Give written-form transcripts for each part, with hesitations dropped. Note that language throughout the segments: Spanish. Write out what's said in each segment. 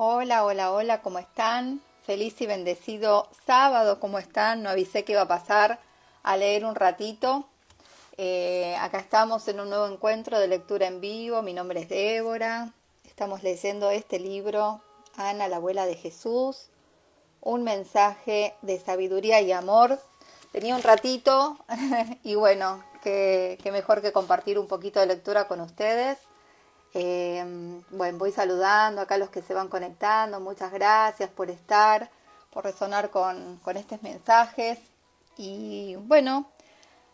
Hola, hola, hola, ¿cómo están? Feliz y bendecido sábado, ¿cómo están? No avisé que iba a pasar a leer un ratito. Acá estamos en un nuevo encuentro de lectura en vivo. Mi nombre es Débora. Estamos leyendo este libro, Ana, la abuela de Jesús. Un mensaje de sabiduría y amor. Tenía un ratito y bueno, qué mejor que compartir un poquito de lectura con ustedes. Bueno, voy saludando acá a los que se van conectando. Muchas gracias por estar, por resonar con estos mensajes. Y bueno,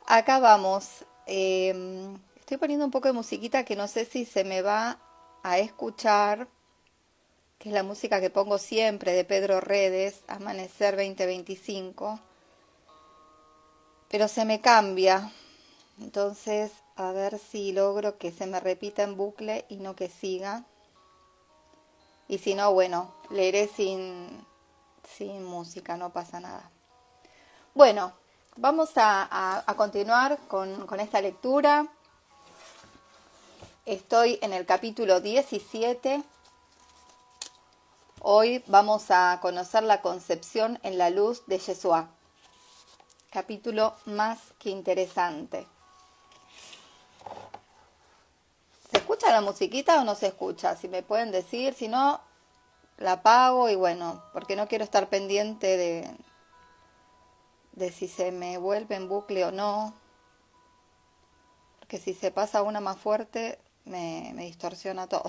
acá vamos. Estoy poniendo un poco de musiquita que no sé si se me va a escuchar, que es la música que pongo siempre de Pedro Redes, Amanecer 2025, pero se me cambia. Entonces, a ver si logro que se me repita en bucle y no que siga. Y si no, bueno, leeré sin música, no pasa nada. Bueno, vamos a continuar con esta lectura. Estoy en el capítulo 17. Hoy vamos a conocer la concepción en la luz de Yeshua. Capítulo más que interesante. ¿Se escucha la musiquita o no se escucha? Si me pueden decir, si no, la apago y bueno, porque no quiero estar pendiente de si se me vuelve en bucle o no, porque si se pasa una más fuerte me distorsiona todo.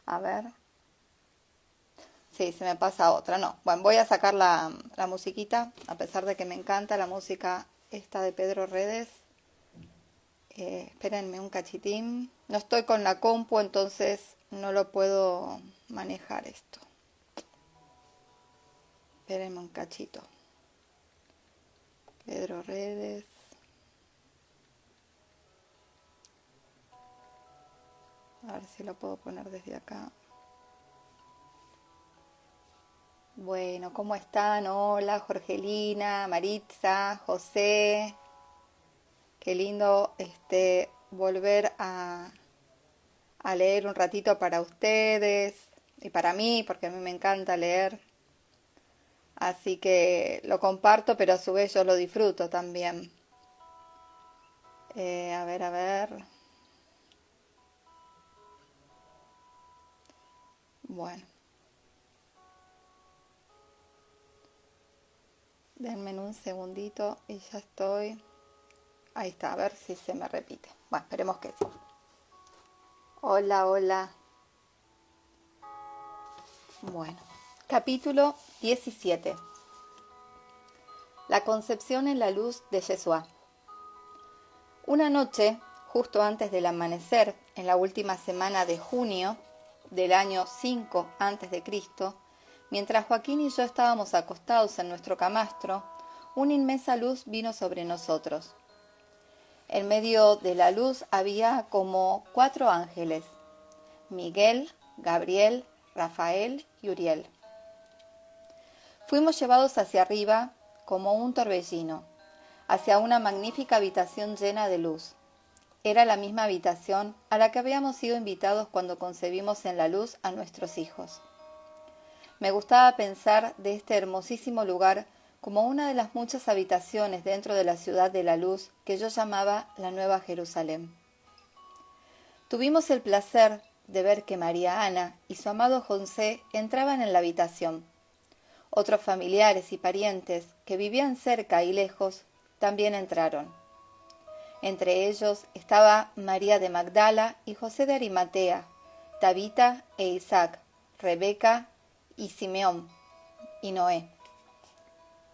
A ver. Sí, se me pasa otra. No, bueno, voy a sacar la musiquita, a pesar de que me encanta la música esta de Pedro Redes. Espérenme un cachitín. No estoy con la compu, entonces no lo puedo manejar esto. Espérenme un cachito. Pedro Redes. A ver si lo puedo poner desde acá. Bueno, ¿cómo están? Hola, Jorgelina, Maritza, José. Qué lindo volver a leer un ratito para ustedes y para mí, porque a mí me encanta leer. Así que lo comparto, pero a su vez yo lo disfruto también. A ver, a ver. Bueno, denme un segundito y ya estoy. Ahí está, a ver si se me repite. Bueno, esperemos que sí. Hola, hola. Bueno, capítulo 17. La concepción en la luz de Yeshua. Una noche, justo antes del amanecer, en la última semana de junio del año 5 a.C., mientras Joaquín y yo estábamos acostados en nuestro camastro, una inmensa luz vino sobre nosotros. En medio de la luz había como 4 ángeles: Miguel, Gabriel, Rafael y Uriel. Fuimos llevados hacia arriba como un torbellino, hacia una magnífica habitación llena de luz. Era la misma habitación a la que habíamos sido invitados cuando concebimos en la luz a nuestros hijos. Me gustaba pensar de este hermosísimo lugar como una de las muchas habitaciones dentro de la ciudad de la luz que yo llamaba la Nueva Jerusalén. Tuvimos el placer de ver que María Ana y su amado José entraban en la habitación. Otros familiares y parientes que vivían cerca y lejos también entraron. Entre ellos estaba María de Magdala y José de Arimatea, Tabita e Isaac, Rebeca y Simeón y Noé,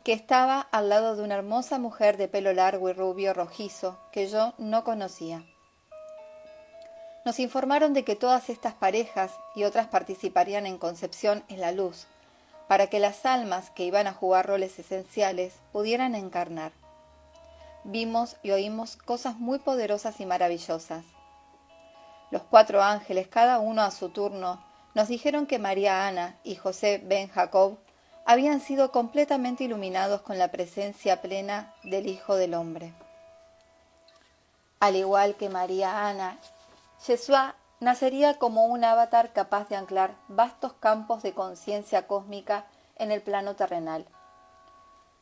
que estaba al lado de una hermosa mujer de pelo largo y rubio rojizo que yo no conocía. Nos informaron de que todas estas parejas y otras participarían en concepción en la luz, para que las almas que iban a jugar roles esenciales pudieran encarnar. Vimos y oímos cosas muy poderosas y maravillosas. Los 4 ángeles, cada uno a su turno, nos dijeron que María Ana y José ben Jacob habían sido completamente iluminados con la presencia plena del Hijo del Hombre. Al igual que María Ana, Yeshua nacería como un avatar capaz de anclar vastos campos de conciencia cósmica en el plano terrenal.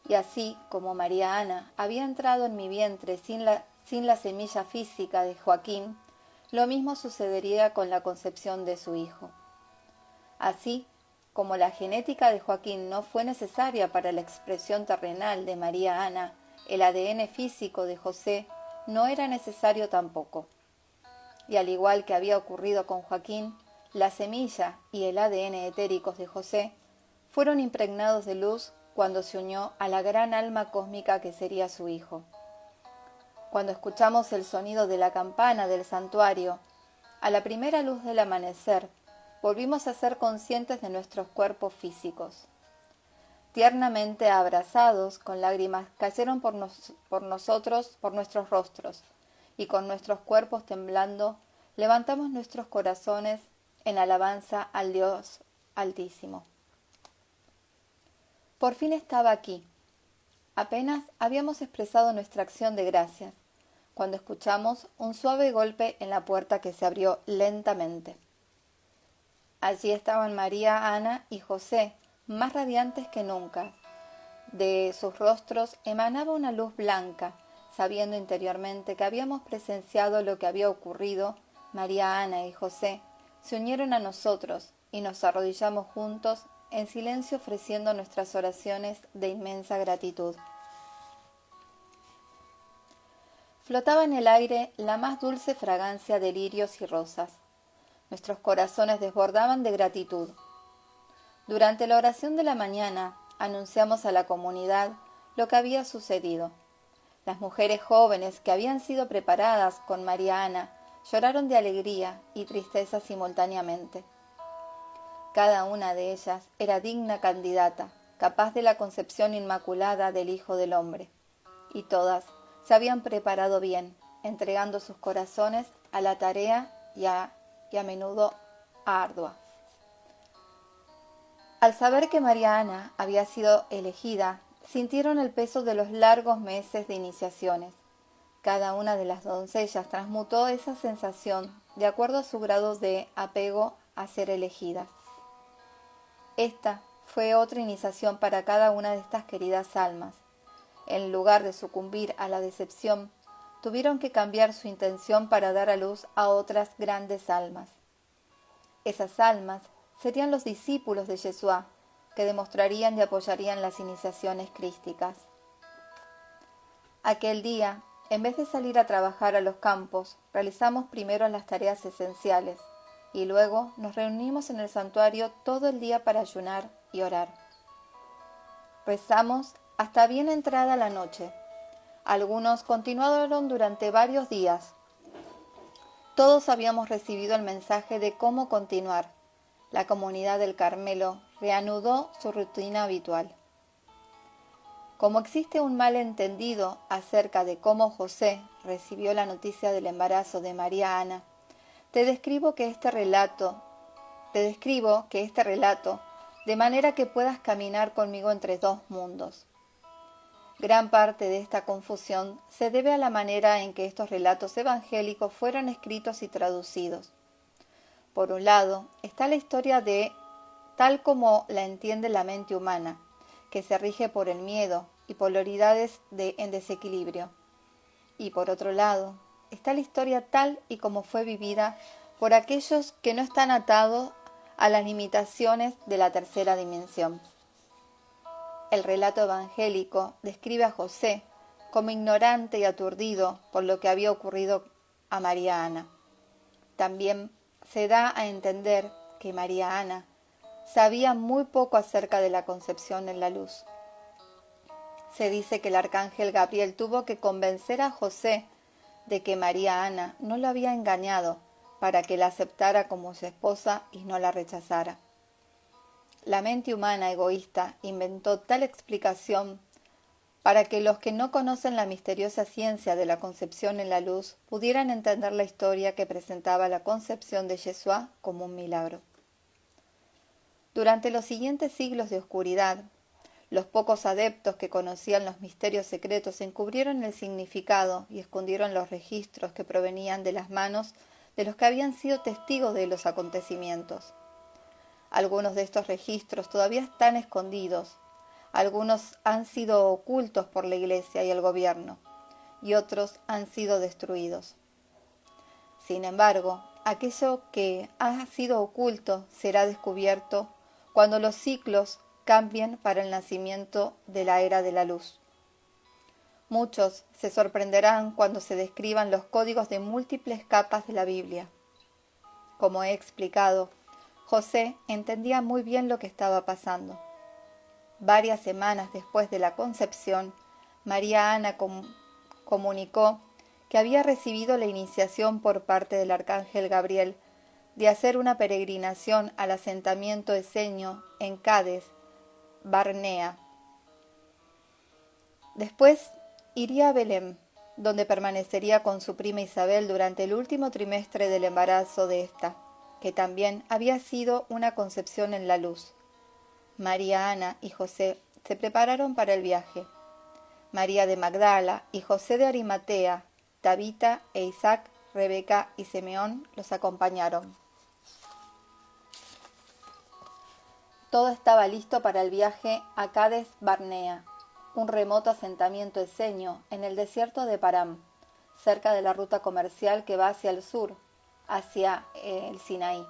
Y así como María Ana había entrado en mi vientre sin la semilla física de Joaquín, lo mismo sucedería con la concepción de su hijo. Así como la genética de Joaquín no fue necesaria para la expresión terrenal de María Ana, el ADN físico de José no era necesario tampoco. Y al igual que había ocurrido con Joaquín, la semilla y el ADN etéricos de José fueron impregnados de luz cuando se unió a la gran alma cósmica que sería su hijo. Cuando escuchamos el sonido de la campana del santuario, a la primera luz del amanecer, volvimos a ser conscientes de nuestros cuerpos físicos. Tiernamente abrazados, con lágrimas cayeron por nuestros rostros, y con nuestros cuerpos temblando, levantamos nuestros corazones en alabanza al Dios Altísimo. Por fin estaba aquí. Apenas habíamos expresado nuestra acción de gracias, cuando escuchamos un suave golpe en la puerta que se abrió lentamente. Allí estaban María, Ana y José, más radiantes que nunca. De sus rostros emanaba una luz blanca. Sabiendo interiormente que habíamos presenciado lo que había ocurrido, María, Ana y José se unieron a nosotros y nos arrodillamos juntos en silencio ofreciendo nuestras oraciones de inmensa gratitud. Flotaba en el aire la más dulce fragancia de lirios y rosas. Nuestros corazones desbordaban de gratitud. Durante la oración de la mañana anunciamos a la comunidad lo que había sucedido. Las mujeres jóvenes que habían sido preparadas con María Ana lloraron de alegría y tristeza simultáneamente. Cada una de ellas era digna candidata, capaz de la concepción inmaculada del Hijo del Hombre, y todas se habían preparado bien, entregando sus corazones a la tarea y a menudo ardua. Al saber que María Ana había sido elegida, sintieron el peso de los largos meses de iniciaciones. Cada una de las doncellas transmutó esa sensación de acuerdo a su grado de apego a ser elegidas. Esta fue otra iniciación para cada una de estas queridas almas. En lugar de sucumbir a la decepción, tuvieron que cambiar su intención para dar a luz a otras grandes almas. Esas almas serían los discípulos de Yeshua, que demostrarían y apoyarían las iniciaciones crísticas. Aquel día, en vez de salir a trabajar a los campos, realizamos primero las tareas esenciales y luego nos reunimos en el santuario todo el día para ayunar y orar. Rezamos hasta bien entrada la noche. Algunos continuaron durante varios días. Todos habíamos recibido el mensaje de cómo continuar. La comunidad del Carmelo reanudó su rutina habitual. Como existe un malentendido acerca de cómo José recibió la noticia del embarazo de María Ana, te describo que este relato, de manera que puedas caminar conmigo entre dos mundos. Gran parte de esta confusión se debe a la manera en que estos relatos evangélicos fueron escritos y traducidos. Por un lado, está la historia de tal como la entiende la mente humana, que se rige por el miedo y polaridades en desequilibrio. Y por otro lado, está la historia tal y como fue vivida por aquellos que no están atados a las limitaciones de la tercera dimensión. El relato evangélico describe a José como ignorante y aturdido por lo que había ocurrido a María Ana. También se da a entender que María Ana sabía muy poco acerca de la concepción en la luz. Se dice que el arcángel Gabriel tuvo que convencer a José de que María Ana no lo había engañado para que la aceptara como su esposa y no la rechazara. La mente humana egoísta inventó tal explicación para que los que no conocen la misteriosa ciencia de la concepción en la luz pudieran entender la historia que presentaba la concepción de Yeshua como un milagro. Durante los siguientes siglos de oscuridad, los pocos adeptos que conocían los misterios secretos encubrieron el significado y escondieron los registros que provenían de las manos de los que habían sido testigos de los acontecimientos. Algunos de estos registros todavía están escondidos, algunos han sido ocultos por la Iglesia y el gobierno, y otros han sido destruidos. Sin embargo, aquello que ha sido oculto será descubierto cuando los ciclos cambien para el nacimiento de la era de la luz. Muchos se sorprenderán cuando se describan los códigos de múltiples capas de la Biblia. Como he explicado, José entendía muy bien lo que estaba pasando. Varias semanas después de la concepción, María Ana comunicó que había recibido la iniciación por parte del arcángel Gabriel de hacer una peregrinación al asentamiento eseño en Cades Barnea. Después iría a Belén, donde permanecería con su prima Isabel durante el último trimestre del embarazo de ésta, que también había sido una concepción en la luz. María Ana y José se prepararon para el viaje. María de Magdala y José de Arimatea, Tabita e Isaac, Rebeca y Simeón los acompañaron. Todo estaba listo para el viaje a Cades Barnea, un remoto asentamiento eseño en el desierto de Param, cerca de la ruta comercial que va hacia el sur, hacia el Sinaí.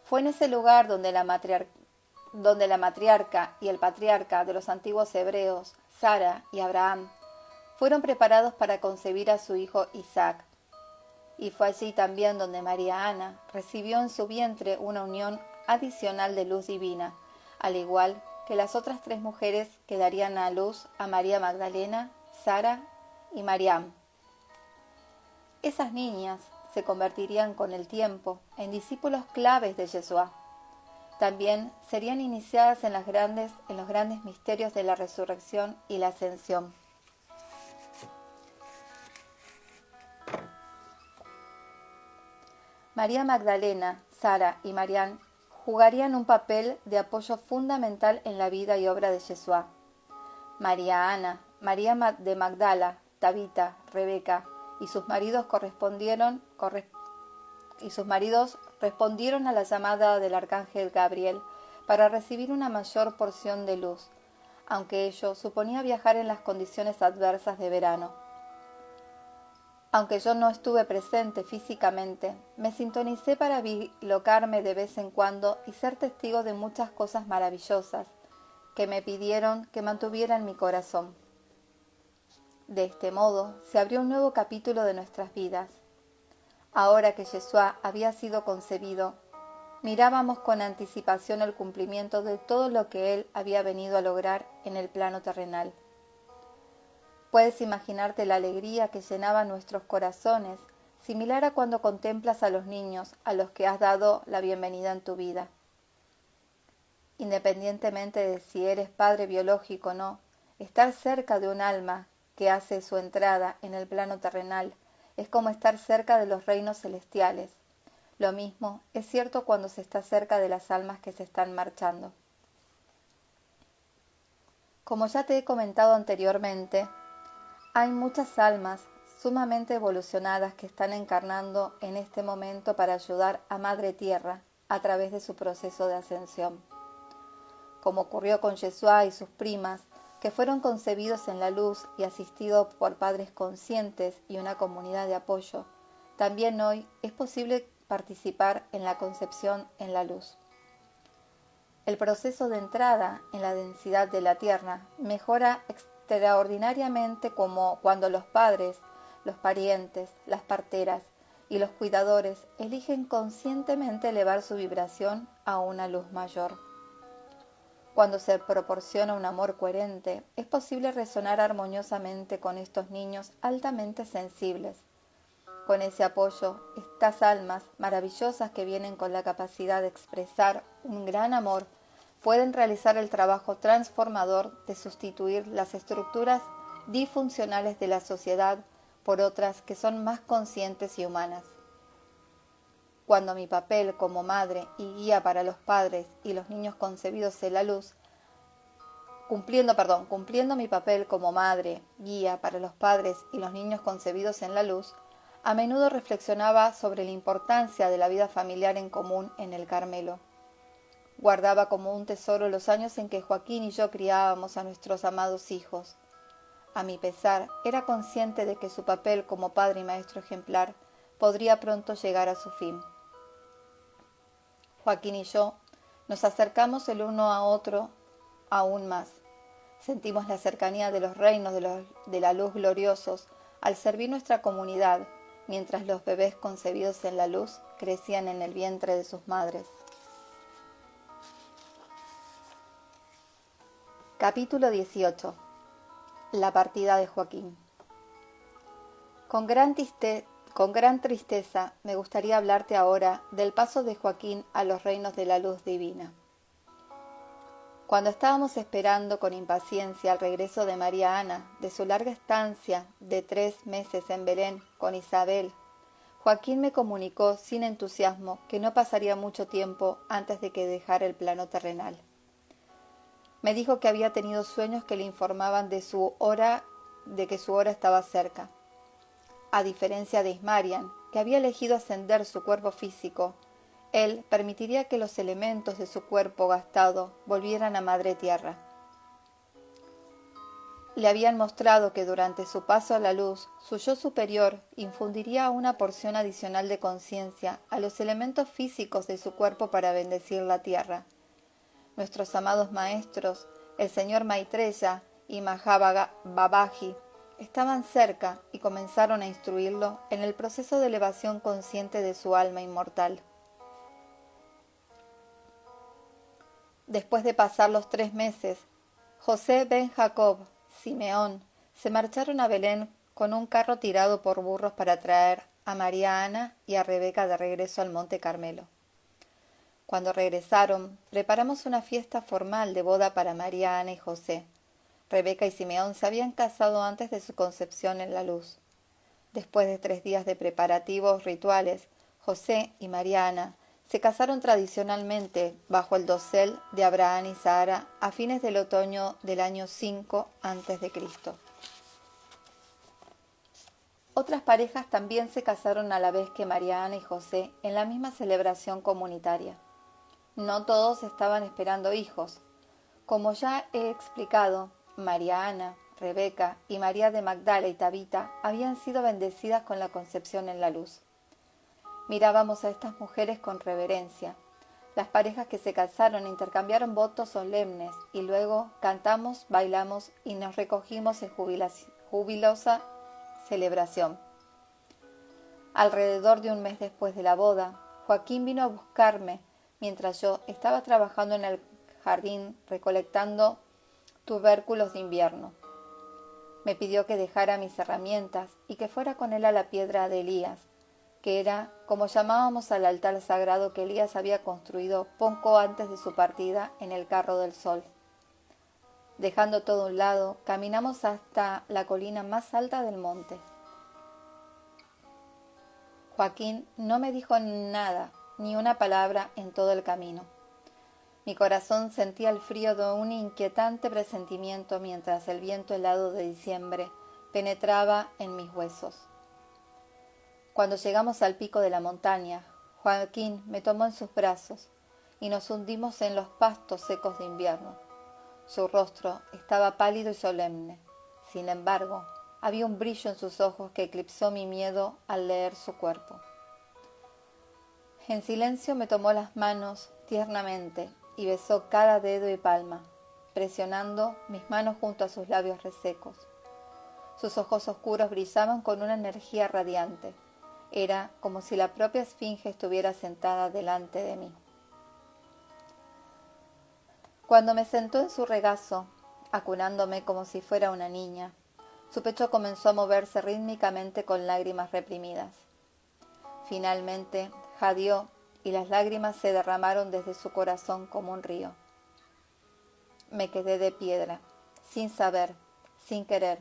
Fue en ese lugar donde la matriarca y el patriarca de los antiguos hebreos, Sara y Abraham, fueron preparados para concebir a su hijo Isaac. Y fue allí también donde María Ana recibió en su vientre una unión adicional de luz divina, al igual que las otras 3 mujeres que darían a luz a María Magdalena, Sara y Mariam. Esas niñas se convertirían con el tiempo en discípulos claves de Yeshua. También serían iniciadas en los grandes misterios de la resurrección y la ascensión. María Magdalena, Sara y Mariam jugarían un papel de apoyo fundamental en la vida y obra de Yeshua. María Ana, María de Magdala, Tabita, Rebeca y sus maridos respondieron a la llamada del arcángel Gabriel para recibir una mayor porción de luz, aunque ello suponía viajar en las condiciones adversas de verano. Aunque yo no estuve presente físicamente, me sintonicé para bilocarme de vez en cuando y ser testigo de muchas cosas maravillosas que me pidieron que mantuviera en mi corazón. De este modo, se abrió un nuevo capítulo de nuestras vidas. Ahora que Yeshua había sido concebido, mirábamos con anticipación el cumplimiento de todo lo que Él había venido a lograr en el plano terrenal. Puedes imaginarte la alegría que llenaba nuestros corazones, similar a cuando contemplas a los niños a los que has dado la bienvenida en tu vida. Independientemente de si eres padre biológico o no, estar cerca de un alma que hace su entrada en el plano terrenal es como estar cerca de los reinos celestiales. Lo mismo es cierto cuando se está cerca de las almas que se están marchando. Como ya te he comentado anteriormente, hay muchas almas sumamente evolucionadas que están encarnando en este momento para ayudar a Madre Tierra a través de su proceso de ascensión. Como ocurrió con Yeshua y sus primas, que fueron concebidos en la luz y asistidos por padres conscientes y una comunidad de apoyo, también hoy es posible participar en la concepción en la luz. El proceso de entrada en la densidad de la Tierra mejora extraordinariamente como cuando los padres, los parientes, las parteras y los cuidadores eligen conscientemente elevar su vibración a una luz mayor. Cuando se proporciona un amor coherente, es posible resonar armoniosamente con estos niños altamente sensibles. Con ese apoyo, estas almas maravillosas que vienen con la capacidad de expresar un gran amor pueden realizar el trabajo transformador de sustituir las estructuras disfuncionales de la sociedad por otras que son más conscientes y humanas. Cuando mi papel como madre y guía para los padres y los niños concebidos en la luz, cumpliendo mi papel como madre, guía para los padres y los niños concebidos en la luz, A menudo reflexionaba sobre la importancia de la vida familiar en común en el Carmelo. Guardaba como un tesoro los años en que Joaquín y yo criábamos a nuestros amados hijos. A mi pesar, era consciente de que su papel como padre y maestro ejemplar podría pronto llegar a su fin. Joaquín y yo nos acercamos el uno a otro aún más. Sentimos la cercanía de los reinos de la luz gloriosos al servir nuestra comunidad, mientras los bebés concebidos en la luz crecían en el vientre de sus madres. Capítulo 18. La partida de Joaquín. Con gran tristeza me gustaría hablarte ahora del paso de Joaquín a los reinos de la luz divina. Cuando estábamos esperando con impaciencia el regreso de María Ana de su larga estancia de 3 meses en Belén con Isabel, Joaquín me comunicó sin entusiasmo que no pasaría mucho tiempo antes de que dejara el plano terrenal. Me dijo que había tenido sueños que le informaban de que su hora estaba cerca. A diferencia de Ismarian, que había elegido ascender su cuerpo físico, él permitiría que los elementos de su cuerpo gastado volvieran a Madre Tierra. Le habían mostrado que durante su paso a la luz, su yo superior infundiría una porción adicional de conciencia a los elementos físicos de su cuerpo para bendecir la tierra. Nuestros amados maestros, el señor Maitreya y Mahababaji, estaban cerca y comenzaron a instruirlo en el proceso de elevación consciente de su alma inmortal. Después de pasar los 3 meses, José ben Jacob, Simeón, se marcharon a Belén con un carro tirado por burros para traer a María Ana y a Rebeca de regreso al Monte Carmelo. Cuando regresaron, preparamos una fiesta formal de boda para María Ana y José. Rebeca y Simeón se habían casado antes de su concepción en la luz. Después de 3 días de preparativos rituales, José y María Ana se casaron tradicionalmente bajo el dosel de Abraham y Sara a fines del otoño del año 5 a.C. Otras parejas también se casaron a la vez que María Ana y José en la misma celebración comunitaria. No todos estaban esperando hijos. Como ya he explicado, María Ana, Rebeca y María de Magdala y Tabita habían sido bendecidas con la concepción en la luz. Mirábamos a estas mujeres con reverencia. Las parejas que se casaron intercambiaron votos solemnes y luego cantamos, bailamos y nos recogimos en jubilosa celebración. Alrededor de un mes después de la boda, Joaquín vino a buscarme mientras yo estaba trabajando en el jardín recolectando tubérculos de invierno. Me pidió que dejara mis herramientas y que fuera con él a la piedra de Elías, que era como llamábamos al altar sagrado que Elías había construido poco antes de su partida en el carro del sol. Dejando todo a un lado, caminamos hasta la colina más alta del monte. Joaquín no me dijo nada, ni una palabra en todo el camino. Mi corazón sentía el frío de un inquietante presentimiento mientras el viento helado de diciembre penetraba en mis huesos. Cuando llegamos al pico de la montaña, Joaquín me tomó en sus brazos y nos hundimos en los pastos secos de invierno. Su rostro estaba pálido y solemne. Sin embargo, había un brillo en sus ojos que eclipsó mi miedo al leer su cuerpo. En silencio me tomó las manos tiernamente y besó cada dedo y palma, presionando mis manos junto a sus labios resecos. Sus ojos oscuros brillaban con una energía radiante. Era como si la propia esfinge estuviera sentada delante de mí. Cuando me sentó en su regazo, acunándome como si fuera una niña, su pecho comenzó a moverse rítmicamente con lágrimas reprimidas. Finalmente, jadeó y las lágrimas se derramaron desde su corazón como un río. Me quedé de piedra, sin saber, sin querer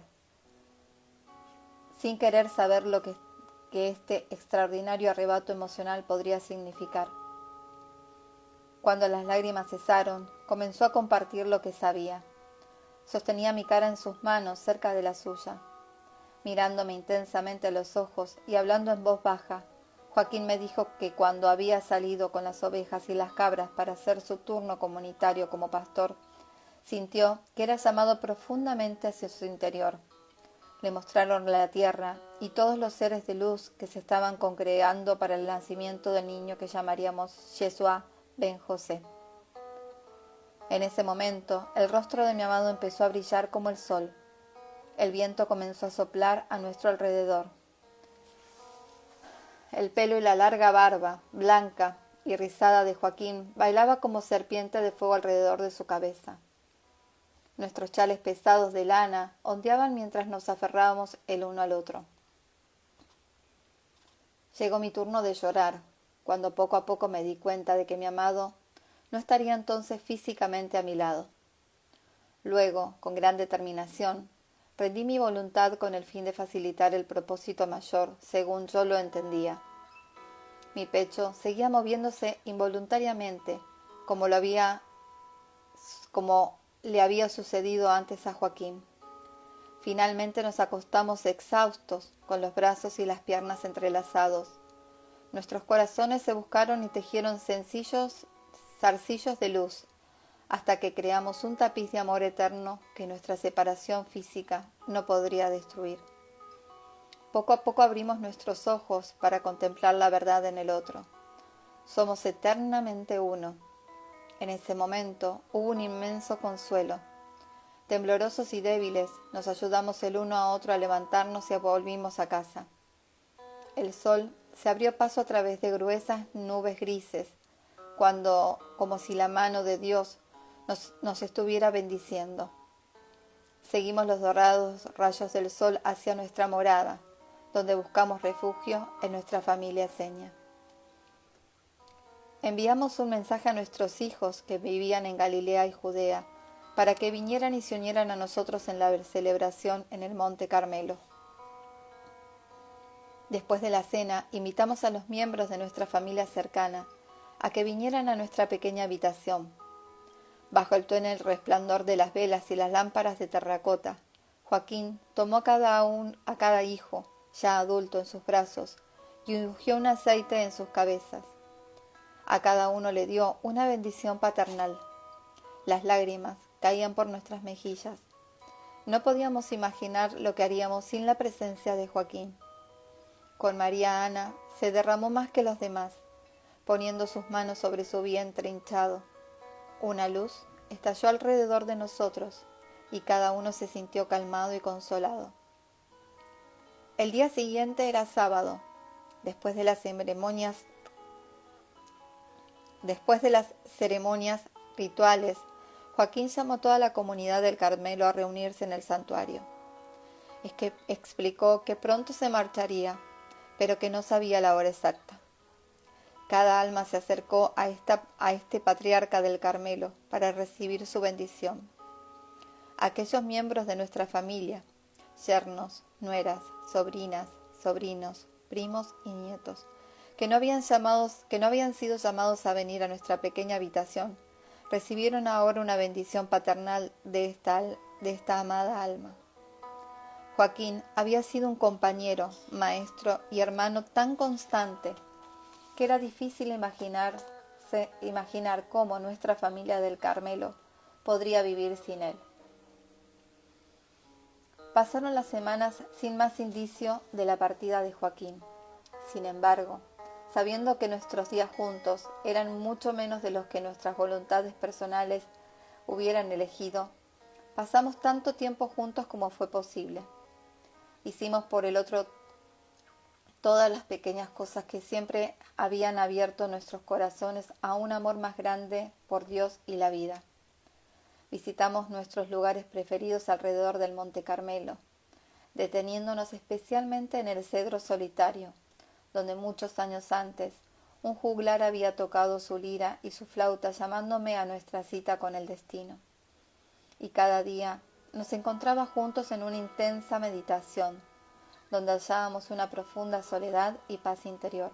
saber lo que este extraordinario arrebato emocional podría significar. Cuando las lágrimas cesaron, comenzó a compartir lo que sabía. Sostenía mi cara en sus manos cerca de la suya. Mirándome intensamente a los ojos y hablando en voz baja, Joaquín me dijo que cuando había salido con las ovejas y las cabras para hacer su turno comunitario como pastor, sintió que era llamado profundamente hacia su interior. Le mostraron la tierra y todos los seres de luz que se estaban congregando para el nacimiento del niño que llamaríamos Yeshua ben José. En ese momento, el rostro de mi amado empezó a brillar como el sol. El viento comenzó a soplar a nuestro alrededor. El pelo y la larga barba, blanca y rizada de Joaquín, bailaba como serpiente de fuego alrededor de su cabeza. Nuestros chales pesados de lana ondeaban mientras nos aferrábamos el uno al otro. Llegó mi turno de llorar, cuando poco a poco me di cuenta de que mi amado no estaría entonces físicamente a mi lado. Luego, con gran determinación, rendí mi voluntad con el fin de facilitar el propósito mayor, según yo lo entendía. Mi pecho seguía moviéndose involuntariamente, como le había sucedido antes a Joaquín. Finalmente nos acostamos exhaustos, con los brazos y las piernas entrelazados. Nuestros corazones se buscaron y tejieron sencillos zarcillos de luz, hasta que creamos un tapiz de amor eterno que nuestra separación física no podría destruir. Poco a poco abrimos nuestros ojos para contemplar la verdad en el otro. Somos eternamente uno. En ese momento hubo un inmenso consuelo. Temblorosos y débiles, nos ayudamos el uno a otro a levantarnos y volvimos a casa. El sol se abrió paso a través de gruesas nubes grises, como si la mano de Dios nos estuviera bendiciendo. Seguimos los dorados rayos del sol hacia nuestra morada, donde buscamos refugio en nuestra familia seña. Enviamos un mensaje a nuestros hijos que vivían en Galilea y Judea, para que vinieran y se unieran a nosotros en la celebración en el Monte Carmelo. Después de la cena, invitamos a los miembros de nuestra familia cercana a que vinieran a nuestra pequeña habitación. Bajo el tenue resplandor de las velas y las lámparas de terracota, Joaquín tomó a cada hijo, ya adulto, en sus brazos y ungió un aceite en sus cabezas. A cada uno le dio una bendición paternal. Las lágrimas caían por nuestras mejillas. No podíamos imaginar lo que haríamos sin la presencia de Joaquín. Con María Ana se derramó más que los demás, poniendo sus manos sobre su vientre hinchado. Una luz estalló alrededor de nosotros y cada uno se sintió calmado y consolado. El día siguiente era sábado. Después de las ceremonias rituales, Joaquín llamó a toda la comunidad del Carmelo a reunirse en el santuario. Explicó que pronto se marcharía, pero que no sabía la hora exacta. Cada alma se acercó a este patriarca del Carmelo para recibir su bendición. Aquellos miembros de nuestra familia, yernos, nueras, sobrinas, sobrinos, primos y nietos, que no habían sido llamados a venir a nuestra pequeña habitación, recibieron ahora una bendición paternal de esta amada alma. Joaquín había sido un compañero, maestro y hermano tan constante que era difícil imaginar cómo nuestra familia del Carmelo podría vivir sin él. Pasaron las semanas sin más indicio de la partida de Joaquín. Sin embargo, sabiendo que nuestros días juntos eran mucho menos de los que nuestras voluntades personales hubieran elegido, pasamos tanto tiempo juntos como fue posible. Hicimos por el otro todas las pequeñas cosas que siempre habían abierto nuestros corazones a un amor más grande por Dios y la vida. Visitamos nuestros lugares preferidos alrededor del Monte Carmelo, deteniéndonos especialmente en el cedro solitario, donde muchos años antes un juglar había tocado su lira y su flauta llamándome a nuestra cita con el destino. Y cada día nos encontraba juntos en una intensa meditación, donde hallábamos una profunda soledad y paz interior.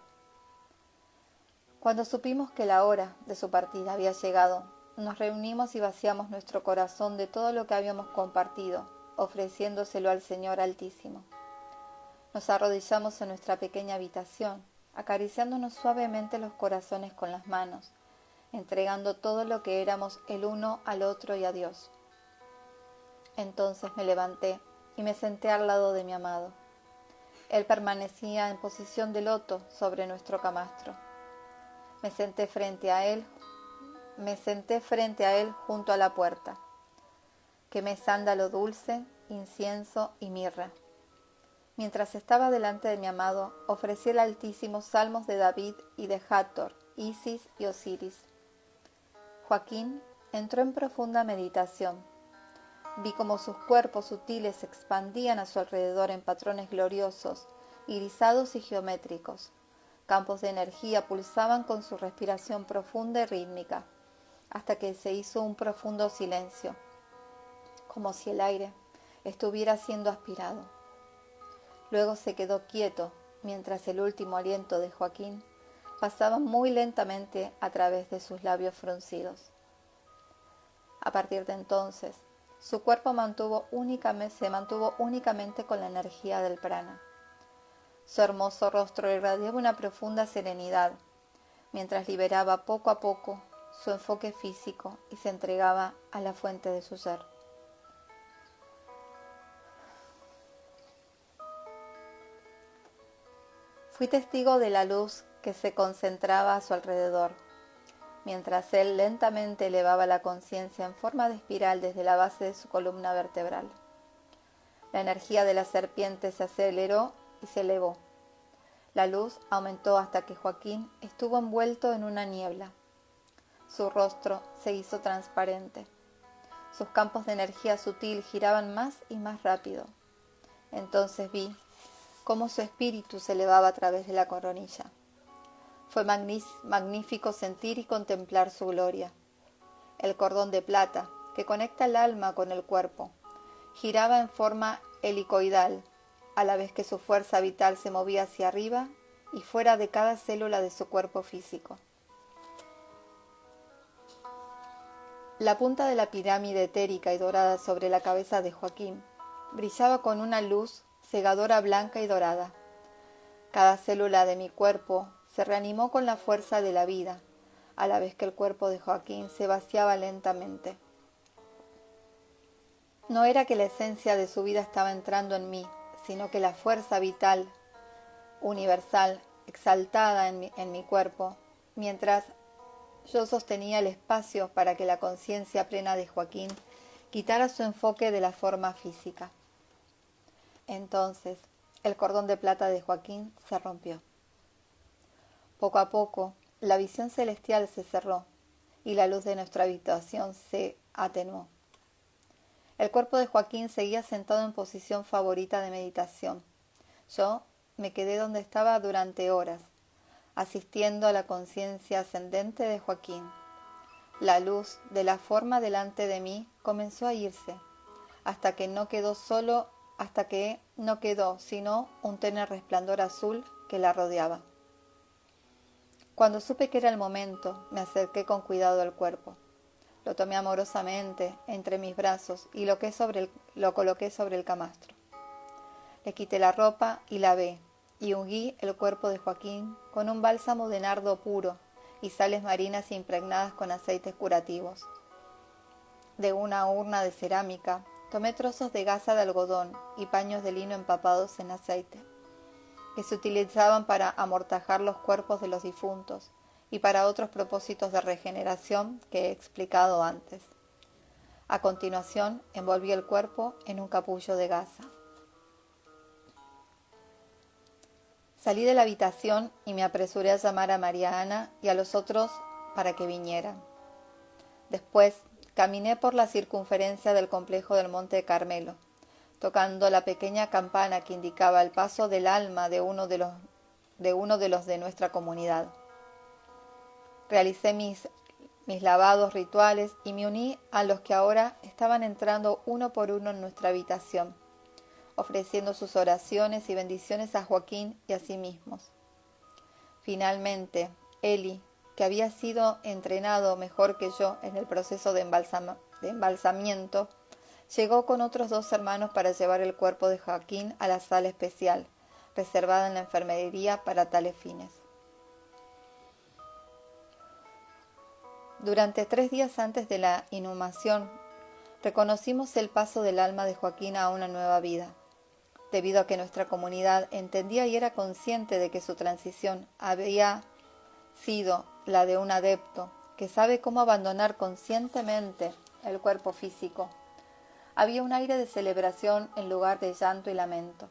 Cuando supimos que la hora de su partida había llegado, nos reunimos y vaciamos nuestro corazón de todo lo que habíamos compartido, ofreciéndoselo al Señor Altísimo. Nos arrodillamos en nuestra pequeña habitación, acariciándonos suavemente los corazones con las manos, entregando todo lo que éramos el uno al otro y a Dios. Entonces me levanté y me senté al lado de mi amado. Él permanecía en posición de loto sobre nuestro camastro. Me senté frente a él junto a la puerta. Quemé sándalo dulce, incienso y mirra. Mientras estaba delante de mi amado, ofrecí el Altísimo salmos de David y de Hathor, Isis y Osiris. Joaquín entró en profunda meditación. Vi cómo sus cuerpos sutiles se expandían a su alrededor en patrones gloriosos, irisados y geométricos. Campos de energía pulsaban con su respiración profunda y rítmica, hasta que se hizo un profundo silencio, como si el aire estuviera siendo aspirado. Luego se quedó quieto, mientras el último aliento de Joaquín pasaba muy lentamente a través de sus labios fruncidos. A partir de entonces, su cuerpo se mantuvo únicamente con la energía del prana. Su hermoso rostro irradiaba una profunda serenidad, mientras liberaba poco a poco su enfoque físico y se entregaba a la fuente de su ser. Fui testigo de la luz que se concentraba a su alrededor, mientras él lentamente elevaba la conciencia en forma de espiral desde la base de su columna vertebral. La energía de la serpiente se aceleró y se elevó. La luz aumentó hasta que Joaquín estuvo envuelto en una niebla. Su rostro se hizo transparente. Sus campos de energía sutil giraban más y más rápido. Entonces vi cómo su espíritu se elevaba a través de la coronilla. Fue magnífico sentir y contemplar su gloria. El cordón de plata, que conecta el alma con el cuerpo, giraba en forma helicoidal, a la vez que su fuerza vital se movía hacia arriba y fuera de cada célula de su cuerpo físico. La punta de la pirámide etérica y dorada sobre la cabeza de Joaquín brillaba con una luz cegadora blanca y dorada. Cada célula de mi cuerpo se reanimó con la fuerza de la vida, a la vez que el cuerpo de Joaquín se vaciaba lentamente. No era que la esencia de su vida estaba entrando en mí, sino que la fuerza vital, universal, exaltada en mi cuerpo, mientras yo sostenía el espacio para que la conciencia plena de Joaquín quitara su enfoque de la forma física. Entonces, el cordón de plata de Joaquín se rompió. Poco a poco, la visión celestial se cerró y la luz de nuestra habitación se atenuó. El cuerpo de Joaquín seguía sentado en posición favorita de meditación. Yo me quedé donde estaba durante horas, asistiendo a la conciencia ascendente de Joaquín. La luz de la forma delante de mí comenzó a irse, hasta que no quedó sino un tenue resplandor azul que la rodeaba. Cuando supe que era el momento, me acerqué con cuidado al cuerpo. Lo tomé amorosamente entre mis brazos y lo coloqué sobre el camastro. Le quité la ropa y lavé, y ungí el cuerpo de Joaquín con un bálsamo de nardo puro y sales marinas impregnadas con aceites curativos. De una urna de cerámica, tomé trozos de gasa de algodón y paños de lino empapados en aceite, que se utilizaban para amortajar los cuerpos de los difuntos y para otros propósitos de regeneración que he explicado antes. A continuación, envolví el cuerpo en un capullo de gasa. Salí de la habitación y me apresuré a llamar a María Ana y a los otros para que vinieran. Después, caminé por la circunferencia del complejo del Monte Carmelo, tocando la pequeña campana que indicaba el paso del alma de uno de los de nuestra comunidad. Realicé mis lavados rituales y me uní a los que ahora estaban entrando uno por uno en nuestra habitación, ofreciendo sus oraciones y bendiciones a Joaquín y a sí mismos. Finalmente, Eli, que había sido entrenado mejor que yo en el proceso de embalsamiento, llegó con otros 2 hermanos para llevar el cuerpo de Joaquín a la sala especial, reservada en la enfermería para tales fines. Durante 3 días antes de la inhumación, reconocimos el paso del alma de Joaquín a una nueva vida, debido a que nuestra comunidad entendía y era consciente de que su transición había sido la de un adepto que sabe cómo abandonar conscientemente el cuerpo físico. Había un aire de celebración en lugar de llanto y lamento.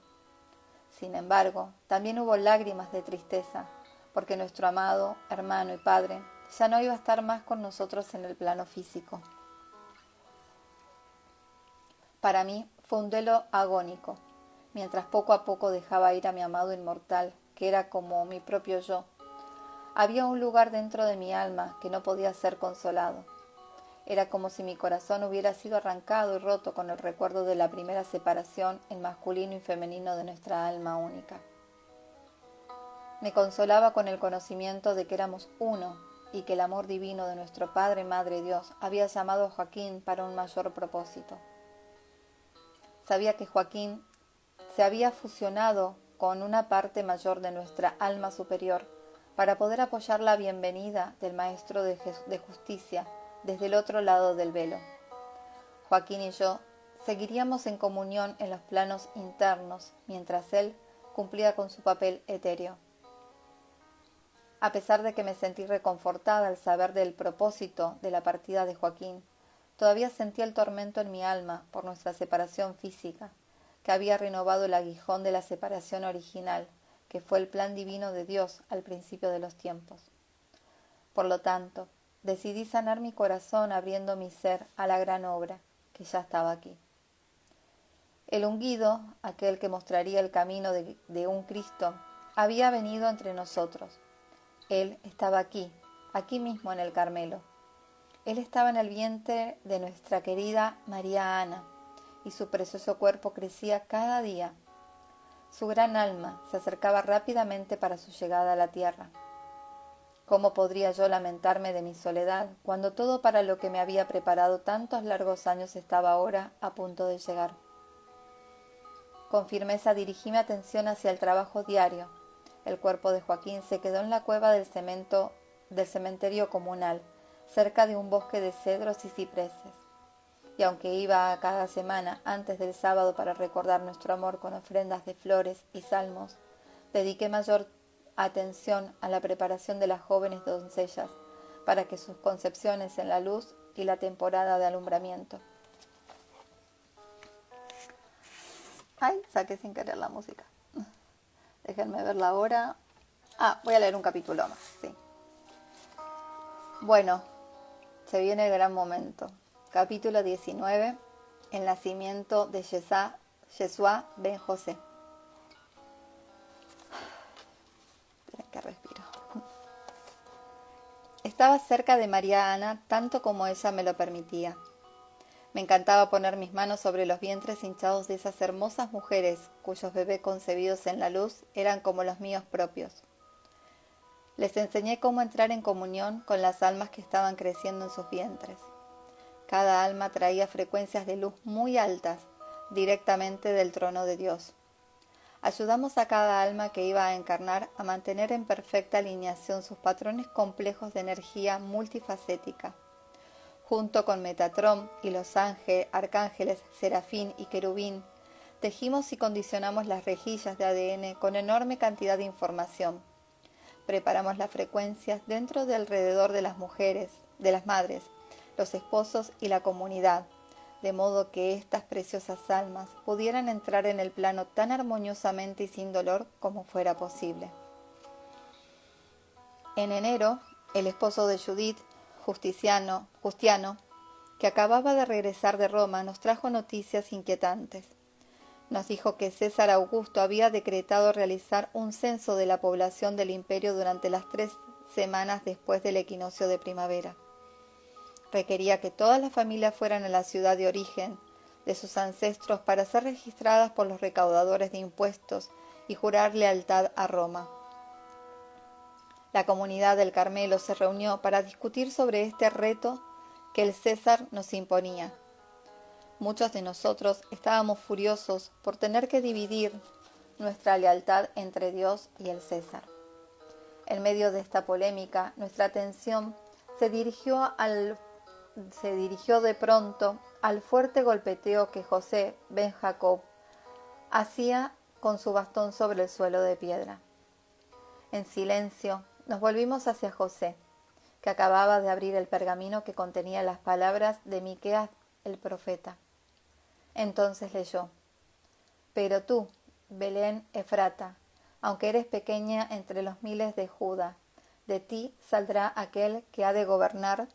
Sin embargo, también hubo lágrimas de tristeza, porque nuestro amado hermano y padre ya no iba a estar más con nosotros en el plano físico. Para mí fue un duelo agónico, mientras poco a poco dejaba ir a mi amado inmortal, que era como mi propio yo. Había un lugar dentro de mi alma que no podía ser consolado. Era como si mi corazón hubiera sido arrancado y roto con el recuerdo de la primera separación en masculino y femenino de nuestra alma única. Me consolaba con el conocimiento de que éramos uno y que el amor divino de nuestro Padre y Madre Dios había llamado a Joaquín para un mayor propósito. Sabía que Joaquín se había fusionado con una parte mayor de nuestra alma superior para poder apoyar la bienvenida del Maestro de Justicia desde el otro lado del velo. Joaquín y yo seguiríamos en comunión en los planos internos, mientras él cumplía con su papel etéreo. A pesar de que me sentí reconfortada al saber del propósito de la partida de Joaquín, todavía sentía el tormento en mi alma por nuestra separación física, que había renovado el aguijón de la separación original, que fue el plan divino de Dios al principio de los tiempos. Por lo tanto, decidí sanar mi corazón abriendo mi ser a la gran obra, que ya estaba aquí. El ungido, aquel que mostraría el camino de un Cristo, había venido entre nosotros. Él estaba aquí mismo en el Carmelo. Él estaba en el vientre de nuestra querida María Ana, y su precioso cuerpo crecía cada día. Su gran alma se acercaba rápidamente para su llegada a la tierra. ¿Cómo podría yo lamentarme de mi soledad cuando todo para lo que me había preparado tantos largos años estaba ahora a punto de llegar? Con firmeza dirigí mi atención hacia el trabajo diario. El cuerpo de Joaquín se quedó en la cueva del cementerio comunal, cerca de un bosque de cedros y cipreses. Y aunque iba cada semana antes del sábado para recordar nuestro amor con ofrendas de flores y salmos, dediqué mayor atención a la preparación de las jóvenes doncellas para que sus concepciones en la luz y la temporada de alumbramiento. Ay, saqué sin querer la música. Déjenme ver la hora. Voy a leer un capítulo más, sí. Bueno, se viene el gran momento. Capítulo 19. El nacimiento de Yeshua ben José. Esperen que respiro. Estaba cerca de María Ana tanto como ella me lo permitía. Me encantaba poner mis manos sobre los vientres hinchados de esas hermosas mujeres cuyos bebés concebidos en la luz eran como los míos propios. Les enseñé cómo entrar en comunión con las almas que estaban creciendo en sus vientres. Cada alma traía frecuencias de luz muy altas, directamente del trono de Dios. Ayudamos a cada alma que iba a encarnar a mantener en perfecta alineación sus patrones complejos de energía multifacética. Junto con Metatrón y los arcángeles Serafín y Querubín, tejimos y condicionamos las rejillas de ADN con enorme cantidad de información. Preparamos las frecuencias dentro de alrededor de las mujeres, de las madres, los esposos y la comunidad, de modo que estas preciosas almas pudieran entrar en el plano tan armoniosamente y sin dolor como fuera posible. En enero, el esposo de Judith, Justiano, que acababa de regresar de Roma, nos trajo noticias inquietantes. Nos dijo que César Augusto había decretado realizar un censo de la población del imperio durante las 3 semanas después del equinoccio de primavera. Requería que todas las familias fueran a la ciudad de origen de sus ancestros para ser registradas por los recaudadores de impuestos y jurar lealtad a Roma. La comunidad del Carmelo se reunió para discutir sobre este reto que el César nos imponía. Muchos de nosotros estábamos furiosos por tener que dividir nuestra lealtad entre Dios y el César. En medio de esta polémica, nuestra atención se dirigió de pronto al fuerte golpeteo que José ben Jacob hacía con su bastón sobre el suelo de piedra. En silencio, nos volvimos hacia José, que acababa de abrir el pergamino que contenía las palabras de Miqueas el profeta. Entonces leyó: Pero tú, Belén Efrata, aunque eres pequeña entre los miles de Judá, de ti saldrá aquel que ha de gobernar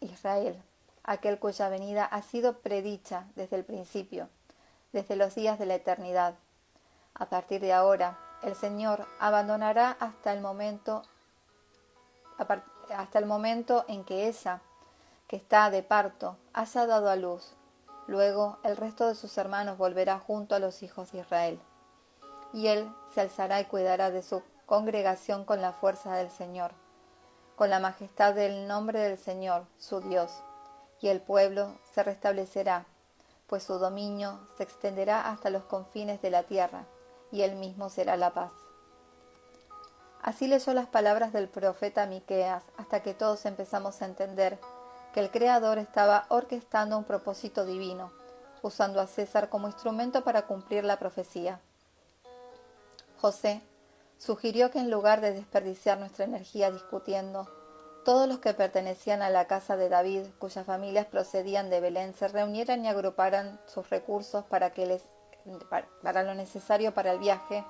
Israel, aquel cuya venida ha sido predicha desde el principio, desde los días de la eternidad. A partir de ahora, el Señor abandonará hasta el momento en que ella, que está de parto, haya dado a luz. Luego el resto de sus hermanos volverá junto a los hijos de Israel. Y él se alzará y cuidará de su congregación con la fuerza del Señor, con la majestad del nombre del Señor, su Dios. Y el pueblo se restablecerá, pues su dominio se extenderá hasta los confines de la tierra, y él mismo será la paz. Así leyó las palabras del profeta Miqueas, hasta que todos empezamos a entender que el Creador estaba orquestando un propósito divino, usando a César como instrumento para cumplir la profecía. José sugirió que en lugar de desperdiciar nuestra energía discutiendo, todos los que pertenecían a la casa de David, cuyas familias procedían de Belén, se reunieran y agruparan sus recursos para lo necesario para el viaje,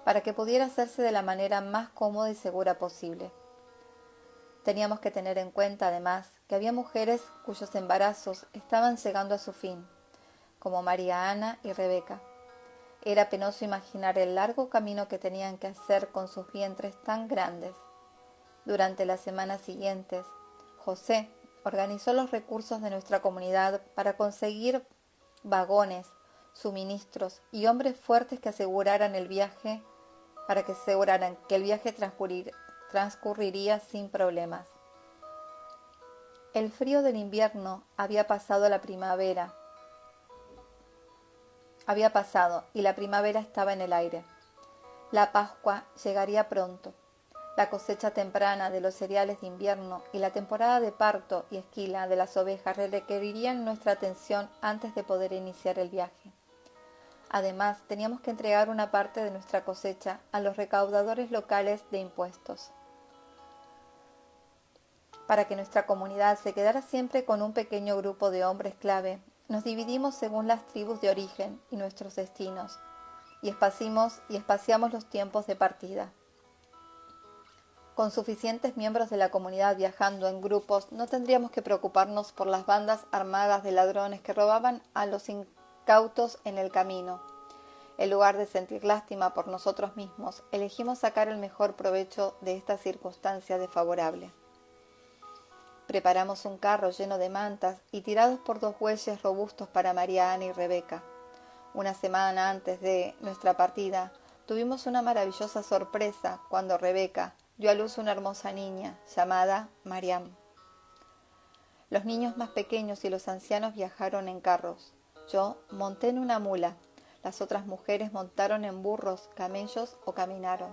para que pudiera hacerse de la manera más cómoda y segura posible. Teníamos que tener en cuenta, además, que había mujeres cuyos embarazos estaban llegando a su fin, como María Ana y Rebeca. Era penoso imaginar el largo camino que tenían que hacer con sus vientres tan grandes. Durante las semanas siguientes, José organizó los recursos de nuestra comunidad para conseguir vagones, suministros y hombres fuertes que aseguraran que el viaje transcurriría sin problemas. El frío del invierno había pasado y la primavera estaba en el aire. La Pascua llegaría pronto. La cosecha temprana de los cereales de invierno y la temporada de parto y esquila de las ovejas requerirían nuestra atención antes de poder iniciar el viaje. Además, teníamos que entregar una parte de nuestra cosecha a los recaudadores locales de impuestos. Para que nuestra comunidad se quedara siempre con un pequeño grupo de hombres clave, nos dividimos según las tribus de origen y nuestros destinos, y espaciamos los tiempos de partida. Con suficientes miembros de la comunidad viajando en grupos, no tendríamos que preocuparnos por las bandas armadas de ladrones que robaban a los incautos en el camino. En lugar de sentir lástima por nosotros mismos, elegimos sacar el mejor provecho de esta circunstancia desfavorable. Preparamos un carro lleno de mantas y tirados por 2 bueyes robustos para María Ana y Rebeca. Una semana antes de nuestra partida, tuvimos una maravillosa sorpresa cuando Rebeca dio a luz una hermosa niña llamada Mariam. Los niños más pequeños y los ancianos viajaron en carros. Yo monté en una mula. Las otras mujeres montaron en burros, camellos o caminaron.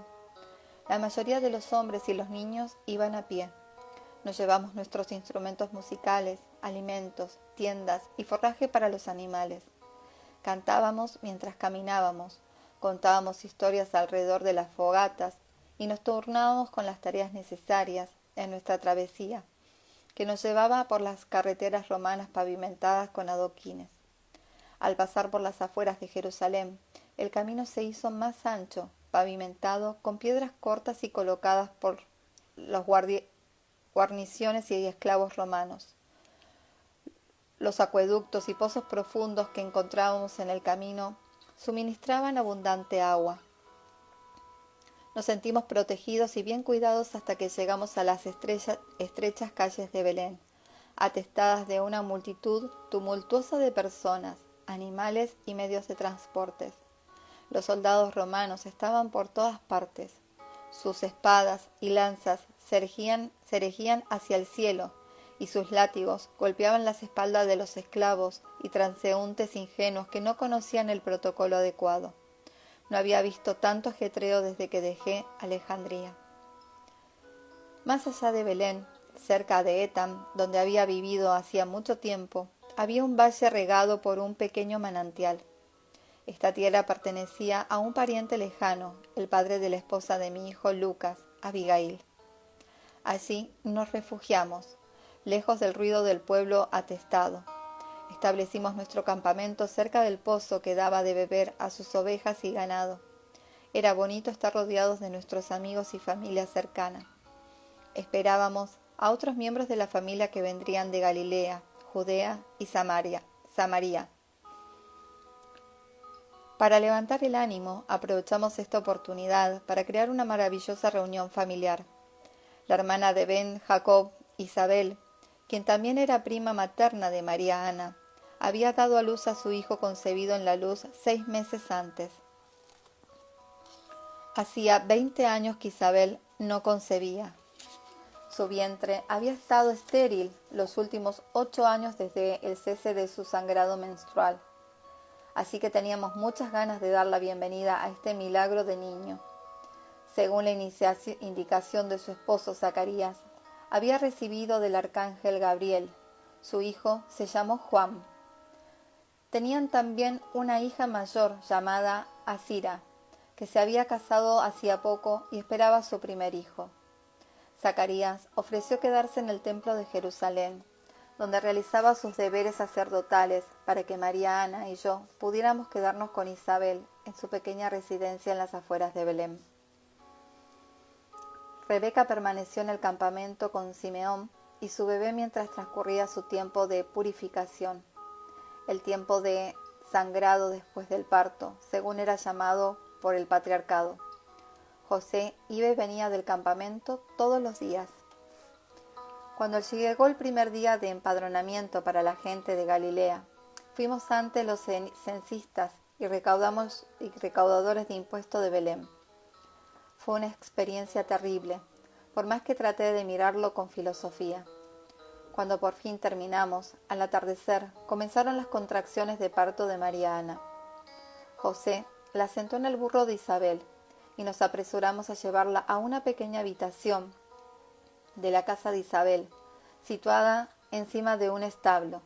La mayoría de los hombres y los niños iban a pie. Nos llevamos nuestros instrumentos musicales, alimentos, tiendas y forraje para los animales. Cantábamos mientras caminábamos, contábamos historias alrededor de las fogatas y nos turnábamos con las tareas necesarias en nuestra travesía, que nos llevaba por las carreteras romanas pavimentadas con adoquines. Al pasar por las afueras de Jerusalén, el camino se hizo más ancho, pavimentado con piedras cortas y colocadas por los guarniciones y esclavos romanos. Los acueductos y pozos profundos que encontrábamos en el camino suministraban abundante agua. Nos sentimos protegidos y bien cuidados hasta que llegamos a las estrechas calles de Belén, atestadas de una multitud tumultuosa de personas, animales y medios de transportes. Los soldados romanos estaban por todas partes. Sus espadas y lanzas se erigían hacia el cielo, y sus látigos golpeaban las espaldas de los esclavos y transeúntes ingenuos que no conocían el protocolo adecuado. No había visto tanto ajetreo desde que dejé Alejandría. Más allá de Belén, cerca de Etam, donde había vivido hacía mucho tiempo, había un valle regado por un pequeño manantial. Esta tierra pertenecía a un pariente lejano, el padre de la esposa de mi hijo Lucas, Abigail. Allí nos refugiamos, lejos del ruido del pueblo atestado. Establecimos nuestro campamento cerca del pozo que daba de beber a sus ovejas y ganado. Era bonito estar rodeados de nuestros amigos y familia cercana. Esperábamos a otros miembros de la familia que vendrían de Galilea, Judea y Samaria. Para levantar el ánimo, aprovechamos esta oportunidad para crear una maravillosa reunión familiar. La hermana de Ben Jacob, Isabel, quien también era prima materna de María Ana, había dado a luz a su hijo concebido en la luz 6 meses antes. Hacía 20 años que Isabel no concebía. Su vientre había estado estéril los últimos 8 años desde el cese de su sangrado menstrual. Así que teníamos muchas ganas de dar la bienvenida a este milagro de niño. Según la indicación de su esposo Zacarías, había recibido del arcángel Gabriel. Su hijo se llamó Juan. Tenían también una hija mayor llamada Asira, que se había casado hacía poco y esperaba su primer hijo. Zacarías ofreció quedarse en el templo de Jerusalén, donde realizaba sus deberes sacerdotales para que María Ana y yo pudiéramos quedarnos con Isabel en su pequeña residencia en las afueras de Belén. Rebeca permaneció en el campamento con Simeón y su bebé mientras transcurría su tiempo de purificación, el tiempo de sangrado después del parto, según era llamado por el patriarcado. José iba y venía del campamento todos los días. Cuando llegó el primer día de empadronamiento para la gente de Galilea, fuimos ante los censistas y recaudadores de impuestos de Belén. Fue una experiencia terrible, por más que traté de mirarlo con filosofía. Cuando por fin terminamos, al atardecer, comenzaron las contracciones de parto de María Ana. José la sentó en el burro de Isabel y nos apresuramos a llevarla a una pequeña habitación de la casa de Isabel, situada encima de un establo,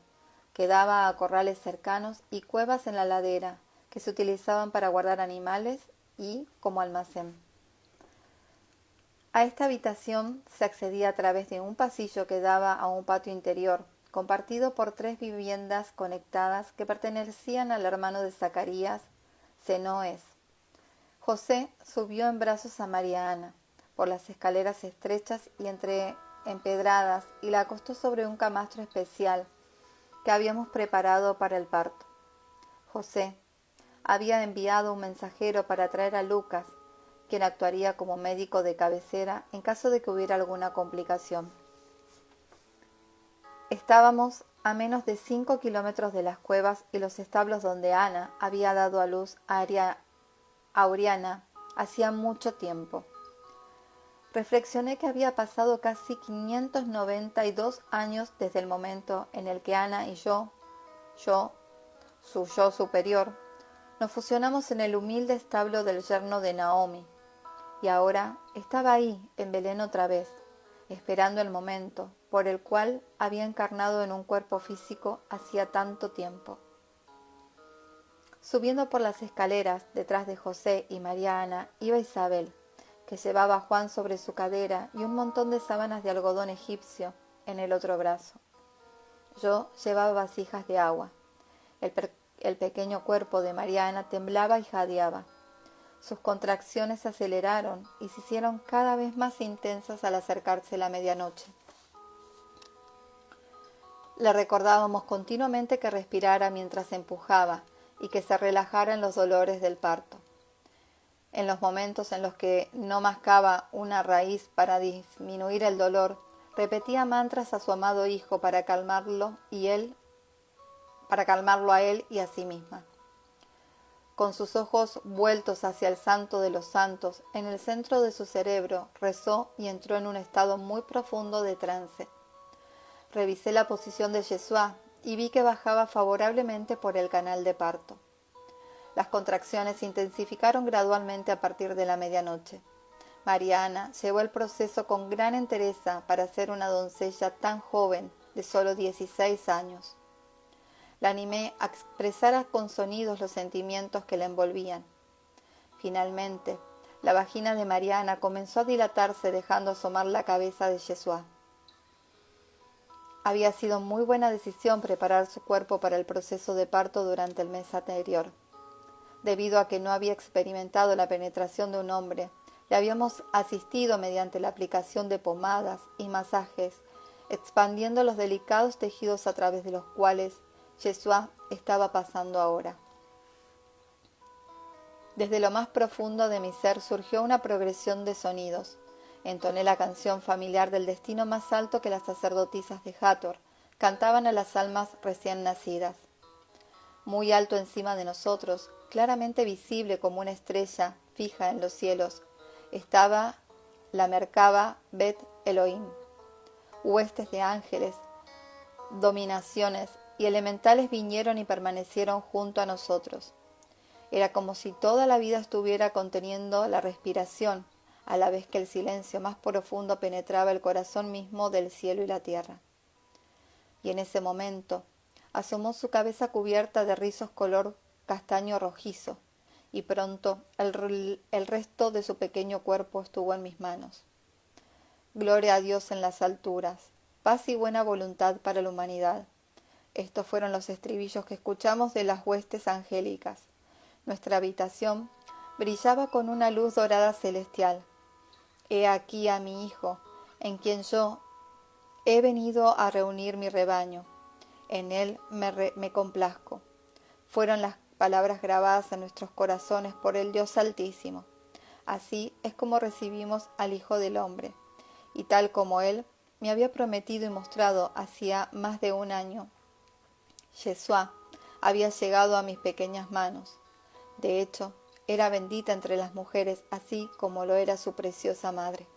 que daba a corrales cercanos y cuevas en la ladera, que se utilizaban para guardar animales y como almacén. A esta habitación se accedía a través de un pasillo que daba a un patio interior, compartido por 3 viviendas conectadas que pertenecían al hermano de Zacarías, Senoes. José subió en brazos a María Ana por las escaleras estrechas y entre empedradas y la acostó sobre un camastro especial que habíamos preparado para el parto. José había enviado un mensajero para traer a Lucas, quien actuaría como médico de cabecera en caso de que hubiera alguna complicación. Estábamos a menos de 5 kilómetros de las cuevas y los establos donde Ana había dado a luz a Oriana hacía mucho tiempo. Reflexioné que había pasado casi 592 años desde el momento en el que Ana y yo, su yo superior, nos fusionamos en el humilde establo del yerno de Naomi, y ahora estaba ahí, en Belén otra vez, esperando el momento por el cual había encarnado en un cuerpo físico hacía tanto tiempo. Subiendo por las escaleras, detrás de José y María Ana, iba Isabel, que llevaba a Juan sobre su cadera y un montón de sábanas de algodón egipcio en el otro brazo. Yo llevaba vasijas de agua. El pequeño cuerpo de María Ana temblaba y jadeaba. Sus contracciones se aceleraron y se hicieron cada vez más intensas al acercarse la medianoche. Le recordábamos continuamente que respirara mientras empujaba y que se relajara en los dolores del parto. En los momentos en los que no mascaba una raíz para disminuir el dolor, repetía mantras a su amado hijo para calmarlo a él y a sí misma. Con sus ojos vueltos hacia el Santo de los Santos, en el centro de su cerebro rezó y entró en un estado muy profundo de trance. Revisé la posición de Yeshua y vi que bajaba favorablemente por el canal de parto. Las contracciones se intensificaron gradualmente a partir de la medianoche. María Ana llevó el proceso con gran entereza para ser una doncella tan joven, de solo 16 años. La animé a expresar con sonidos los sentimientos que la envolvían. Finalmente, la vagina de María Ana comenzó a dilatarse dejando asomar la cabeza de Yeshua. Había sido muy buena decisión preparar su cuerpo para el proceso de parto durante el mes anterior. Debido a que no había experimentado la penetración de un hombre, le habíamos asistido mediante la aplicación de pomadas y masajes, expandiendo los delicados tejidos a través de los cuales Yeshua estaba pasando ahora. Desde lo más profundo de mi ser surgió una progresión de sonidos. Entoné la canción familiar del destino más alto que las sacerdotisas de Hathor cantaban a las almas recién nacidas. Muy alto encima de nosotros, claramente visible como una estrella fija en los cielos, estaba la Merkaba Bet Elohim. Huestes de ángeles, dominaciones y elementales vinieron y permanecieron junto a nosotros. Era como si toda la vida estuviera conteniendo la respiración, a la vez que el silencio más profundo penetraba el corazón mismo del cielo y la tierra. Y en ese momento asomó su cabeza cubierta de rizos color castaño rojizo, y pronto el resto de su pequeño cuerpo estuvo en mis manos. Gloria a Dios en las alturas, paz y buena voluntad para la humanidad. Estos fueron los estribillos que escuchamos de las huestes angélicas. Nuestra habitación brillaba con una luz dorada celestial. He aquí a mi Hijo, en quien yo he venido a reunir mi rebaño. En él me complazco. Fueron las palabras grabadas en nuestros corazones por el Dios Altísimo. Así es como recibimos al Hijo del Hombre, y tal como Él me había prometido y mostrado hacía más de un año, Yeshua había llegado a mis pequeñas manos. De hecho, era bendita entre las mujeres, así como lo era su preciosa madre.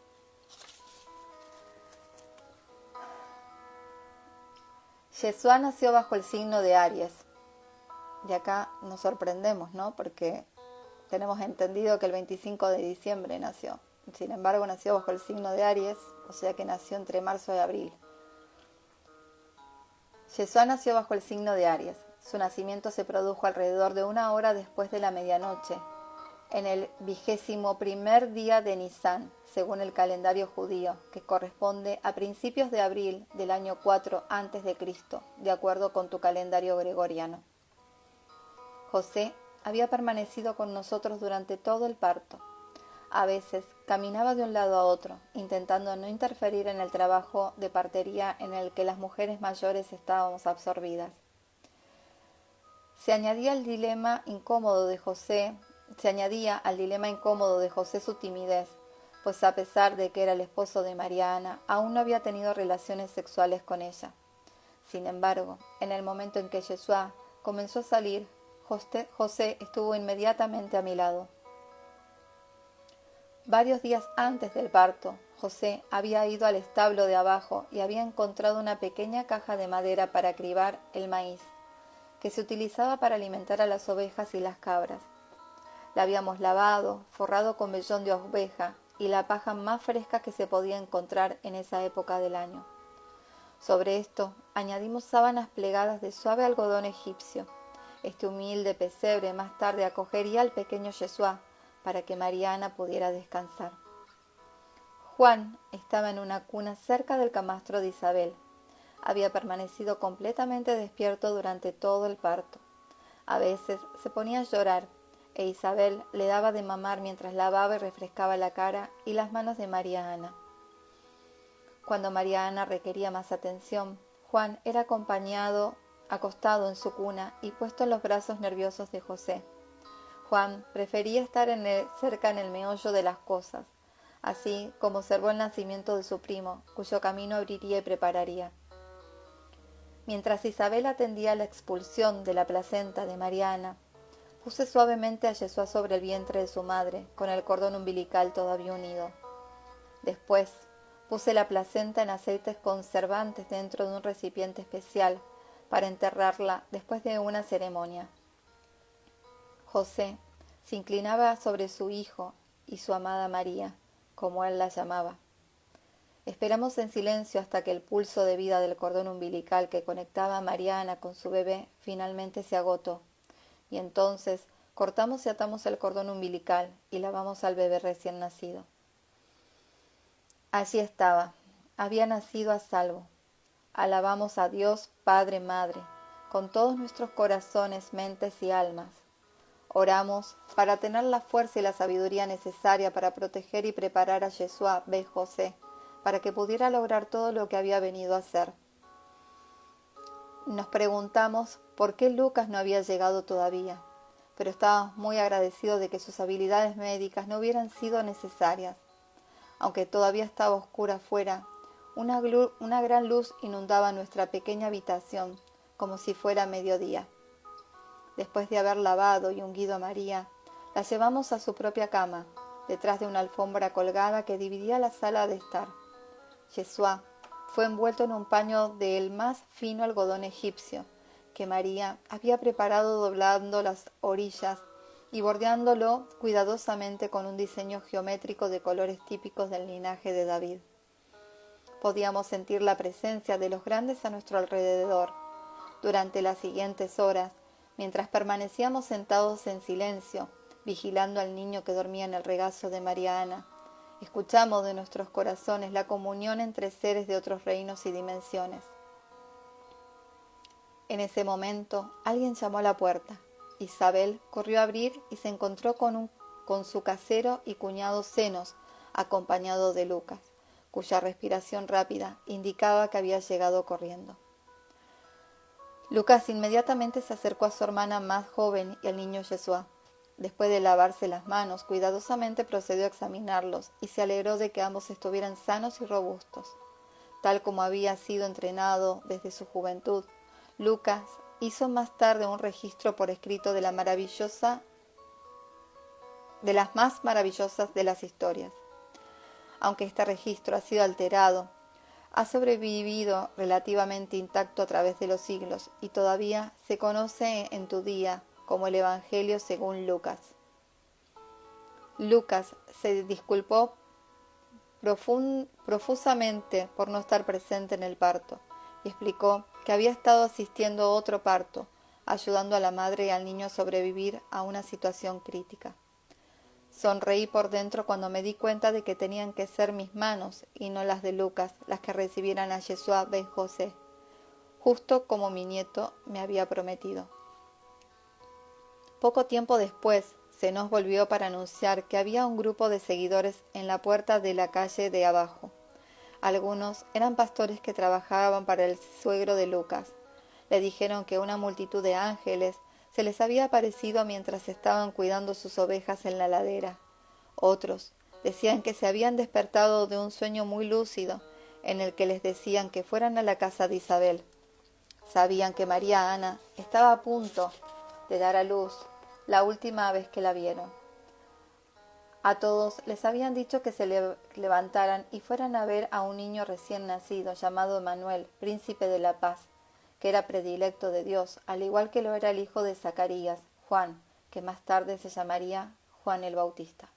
Yeshua nació bajo el signo de Aries. De acá nos sorprendemos, ¿no? Porque tenemos entendido que el 25 de diciembre nació. Sin embargo, nació bajo el signo de Aries, o sea que nació entre marzo y abril. Yeshua nació bajo el signo de Aries. Su nacimiento se produjo alrededor de 1 hora después de la medianoche, en el 21º día de Nisán, según el calendario judío, que corresponde a principios de abril del año 4 a.C., de acuerdo con tu calendario gregoriano. José había permanecido con nosotros durante todo el parto. A veces caminaba de un lado a otro, intentando no interferir en el trabajo de partería en el que las mujeres mayores estábamos absorbidas. Se añadía al dilema incómodo de José su timidez, pues a pesar de que era el esposo de María Ana, aún no había tenido relaciones sexuales con ella. Sin embargo, en el momento en que Yeshua comenzó a salir, José estuvo inmediatamente a mi lado. Varios días antes del parto, José había ido al establo de abajo y había encontrado una pequeña caja de madera para cribar el maíz, que se utilizaba para alimentar a las ovejas y las cabras. La habíamos lavado, forrado con vellón de oveja y la paja más fresca que se podía encontrar en esa época del año. Sobre esto añadimos sábanas plegadas de suave algodón egipcio. Este humilde pesebre más tarde acogería al pequeño Yeshua para que María Ana pudiera descansar. Juan estaba en una cuna cerca del camastro de Isabel. Había permanecido completamente despierto durante todo el parto. A veces se ponía a llorar, e Isabel le daba de mamar mientras lavaba y refrescaba la cara y las manos de María Ana. Cuando María Ana requería más atención, Juan era acostado en su cuna y puesto en los brazos nerviosos de José. Juan prefería estar cerca en el meollo de las cosas, así como observó el nacimiento de su primo, cuyo camino abriría y prepararía. Mientras Isabel atendía la expulsión de la placenta de María Ana, puse suavemente a Yeshua sobre el vientre de su madre, con el cordón umbilical todavía unido. Después, puse la placenta en aceites conservantes dentro de un recipiente especial para enterrarla después de una ceremonia. José se inclinaba sobre su hijo y su amada María, como él la llamaba. Esperamos en silencio hasta que el pulso de vida del cordón umbilical que conectaba a Mariana con su bebé finalmente se agotó, y entonces cortamos y atamos el cordón umbilical y lavamos al bebé recién nacido. Allí estaba, había nacido a salvo. Alabamos a Dios Padre Madre, con todos nuestros corazones, mentes y almas. Oramos para tener la fuerza y la sabiduría necesaria para proteger y preparar a Yeshua ben José, para que pudiera lograr todo lo que había venido a hacer. Nos preguntamos por qué Lucas no había llegado todavía, pero estábamos muy agradecidos de que sus habilidades médicas no hubieran sido necesarias. Aunque todavía estaba oscura afuera, una gran luz inundaba nuestra pequeña habitación, como si fuera mediodía. Después de haber lavado y ungido a María, la llevamos a su propia cama, detrás de una alfombra colgada que dividía la sala de estar. Yeshua fue envuelto en un paño del más fino algodón egipcio, que María había preparado doblando las orillas y bordeándolo cuidadosamente con un diseño geométrico de colores típicos del linaje de David. Podíamos sentir la presencia de los grandes a nuestro alrededor. Durante las siguientes horas, mientras permanecíamos sentados en silencio, vigilando al niño que dormía en el regazo de María Ana, escuchamos de nuestros corazones la comunión entre seres de otros reinos y dimensiones. En ese momento, alguien llamó a la puerta. Isabel corrió a abrir y se encontró con su casero y cuñado Zenos, acompañado de Lucas, cuya respiración rápida indicaba que había llegado corriendo. Lucas inmediatamente se acercó a su hermana más joven y al niño Yeshua. Después de lavarse las manos, cuidadosamente procedió a examinarlos y se alegró de que ambos estuvieran sanos y robustos. Tal como había sido entrenado desde su juventud, Lucas hizo más tarde un registro por escrito de las más maravillosas de las historias. Aunque este registro ha sido alterado, ha sobrevivido relativamente intacto a través de los siglos y todavía se conoce en tu día como el Evangelio según Lucas. Lucas se disculpó profusamente por no estar presente en el parto y explicó que había estado asistiendo a otro parto, ayudando a la madre y al niño a sobrevivir a una situación crítica. Sonreí por dentro cuando me di cuenta de que tenían que ser mis manos y no las de Lucas las que recibieran a Yeshua ben José, justo como mi nieto me había prometido. Poco tiempo después, se nos volvió para anunciar que había un grupo de seguidores en la puerta de la calle de abajo. Algunos eran pastores que trabajaban para el suegro de Lucas. Le dijeron que una multitud de ángeles se les había aparecido mientras estaban cuidando sus ovejas en la ladera. Otros decían que se habían despertado de un sueño muy lúcido, en el que les decían que fueran a la casa de Isabel. Sabían que María Ana estaba a punto de dar a luz la última vez que la vieron. A todos les habían dicho que se levantaran y fueran a ver a un niño recién nacido llamado Emmanuel, príncipe de la paz, que era predilecto de Dios, al igual que lo era el hijo de Zacarías, Juan, que más tarde se llamaría Juan el Bautista.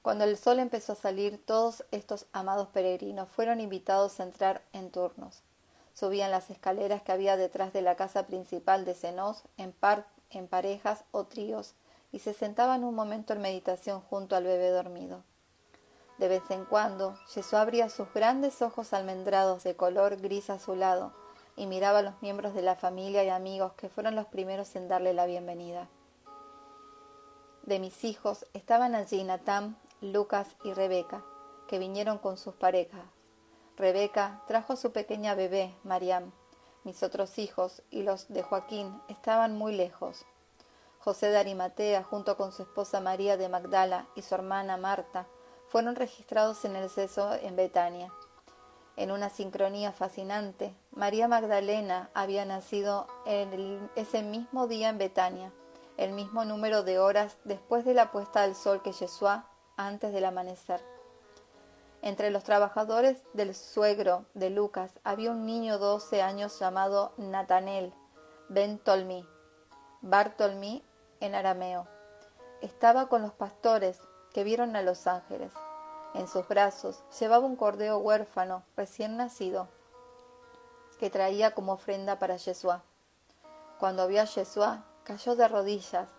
Cuando el sol empezó a salir, todos estos amados peregrinos fueron invitados a entrar en turnos. Subían las escaleras que había detrás de la casa principal de Zenos en parejas o tríos, y se sentaban un momento en meditación junto al bebé dormido. De vez en cuando, Yeshua abría sus grandes ojos almendrados de color gris azulado y miraba a los miembros de la familia y amigos que fueron los primeros en darle la bienvenida. De mis hijos estaban allí Natán, Lucas y Rebeca, que vinieron con sus parejas. Rebeca trajo a su pequeña bebé, Mariam. Mis otros hijos y los de Joaquín estaban muy lejos. José de Arimatea, junto con su esposa María de Magdala y su hermana Marta, fueron registrados en el censo en Betania. En una sincronía fascinante, María Magdalena había nacido ese mismo día en Betania, el mismo número de horas después de la puesta del sol que Yeshua antes del amanecer. Entre los trabajadores del suegro de Lucas había un niño de 12 años llamado Natanel ben Tolmi. Bartolomé en arameo. Estaba con los pastores que vieron a los ángeles. En sus brazos llevaba un cordero huérfano recién nacido que traía como ofrenda para Yeshua. Cuando vio a Yeshua, cayó de rodillas,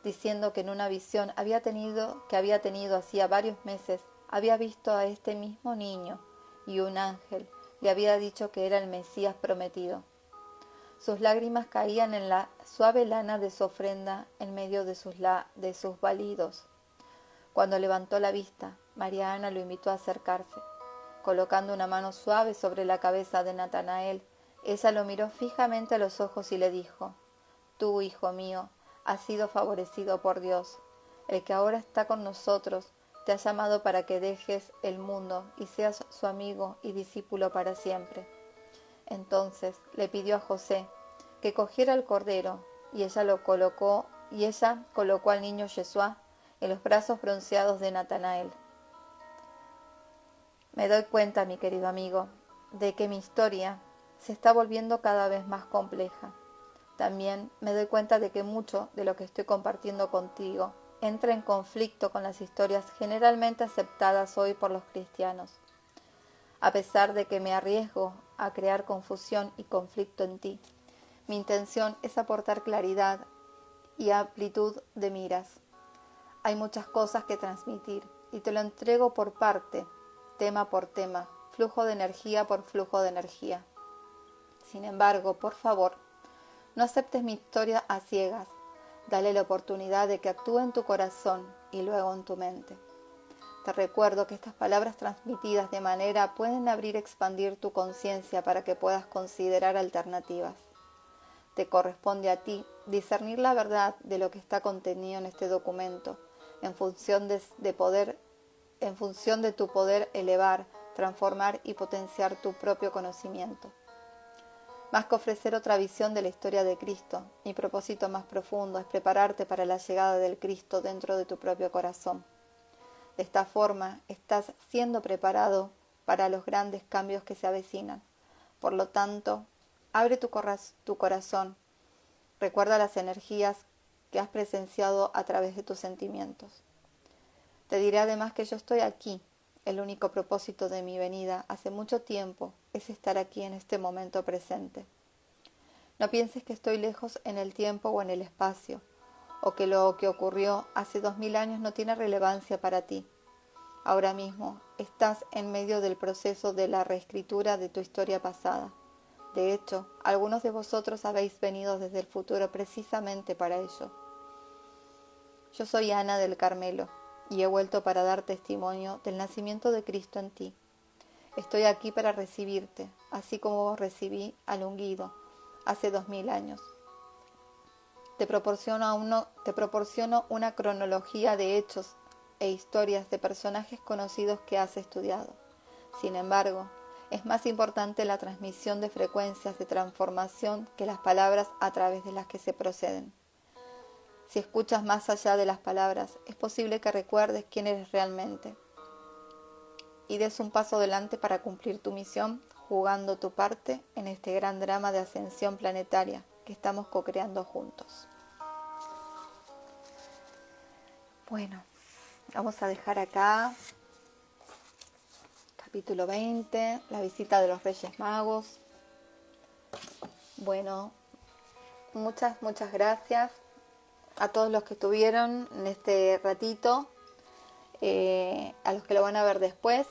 diciendo que en una visión que había tenido hacía varios meses, había visto a este mismo niño, y un ángel le había dicho que era el Mesías prometido. Sus lágrimas caían en la suave lana de su ofrenda en medio de sus balidos. Cuando levantó la vista, María Ana lo invitó a acercarse. Colocando una mano suave sobre la cabeza de Natanael, ella lo miró fijamente a los ojos y le dijo: Tú, hijo mío, has sido favorecido por Dios. El que ahora está con nosotros te ha llamado para que dejes el mundo y seas su amigo y discípulo para siempre. Entonces le pidió a José que cogiera el cordero, y ella colocó al niño Yeshua en los brazos bronceados de Natanael. Me doy cuenta, mi querido amigo, de que mi historia se está volviendo cada vez más compleja. También me doy cuenta de que mucho de lo que estoy compartiendo contigo entra en conflicto con las historias generalmente aceptadas hoy por los cristianos. A pesar de que me arriesgo a crear confusión y conflicto en ti, mi intención es aportar claridad y amplitud de miras. Hay muchas cosas que transmitir y te lo entrego por parte, tema por tema, flujo de energía por flujo de energía. Sin embargo, por favor, no aceptes mi historia a ciegas. Dale la oportunidad de que actúe en tu corazón y luego en tu mente. Te recuerdo que estas palabras transmitidas de manera pueden abrir y expandir tu conciencia para que puedas considerar alternativas. Te corresponde a ti discernir la verdad de lo que está contenido en este documento, en función de tu poder elevar, transformar y potenciar tu propio conocimiento. Más que ofrecer otra visión de la historia de Cristo, mi propósito más profundo es prepararte para la llegada del Cristo dentro de tu propio corazón. De esta forma, estás siendo preparado para los grandes cambios que se avecinan. Por lo tanto, abre tu corazón. Recuerda las energías que has presenciado a través de tus sentimientos. Te diré además que yo estoy aquí. El único propósito de mi venida hace mucho tiempo es estar aquí en este momento presente. No pienses que estoy lejos en el tiempo o en el espacio, o que lo que ocurrió hace 2000 años no tiene relevancia para ti. Ahora mismo estás en medio del proceso de la reescritura de tu historia pasada. De hecho, algunos de vosotros habéis venido desde el futuro precisamente para ello. Yo soy Ana del Carmelo y he vuelto para dar testimonio del nacimiento de Cristo en ti. Estoy aquí para recibirte, así como recibí al ungido hace 2000 años. Te proporciono una cronología de hechos e historias de personajes conocidos que has estudiado. Sin embargo, es más importante la transmisión de frecuencias de transformación que las palabras a través de las que se proceden. Si escuchas más allá de las palabras, es posible que recuerdes quién eres realmente y des un paso adelante para cumplir tu misión, jugando tu parte en este gran drama de ascensión planetaria que estamos co-creando juntos. Bueno, vamos a dejar acá capítulo 20, la visita de los Reyes Magos. Bueno, muchas gracias a todos los que estuvieron en este ratito, a los que lo van a ver después.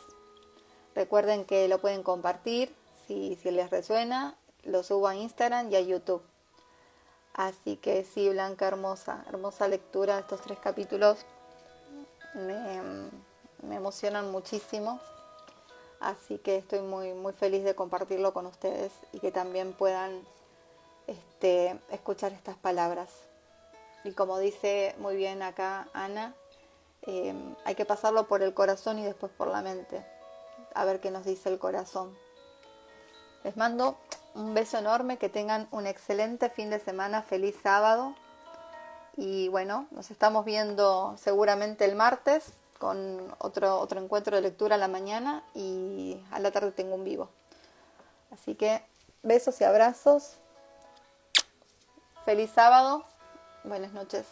Recuerden que lo pueden compartir, si les resuena, lo subo a Instagram y a YouTube. Así que sí, Blanca, hermosa lectura. Estos 3 capítulos me emocionan muchísimo. Así que estoy muy feliz de compartirlo con ustedes y que también puedan escuchar estas palabras. Y como dice muy bien acá Ana, hay que pasarlo por el corazón y después por la mente. A ver qué nos dice el corazón. Les mando un beso enorme, que tengan un excelente fin de semana, feliz sábado. Y bueno, nos estamos viendo seguramente el martes con otro encuentro de lectura a la mañana, y a la tarde tengo un vivo. Así que besos y abrazos. Feliz sábado Buenas noches.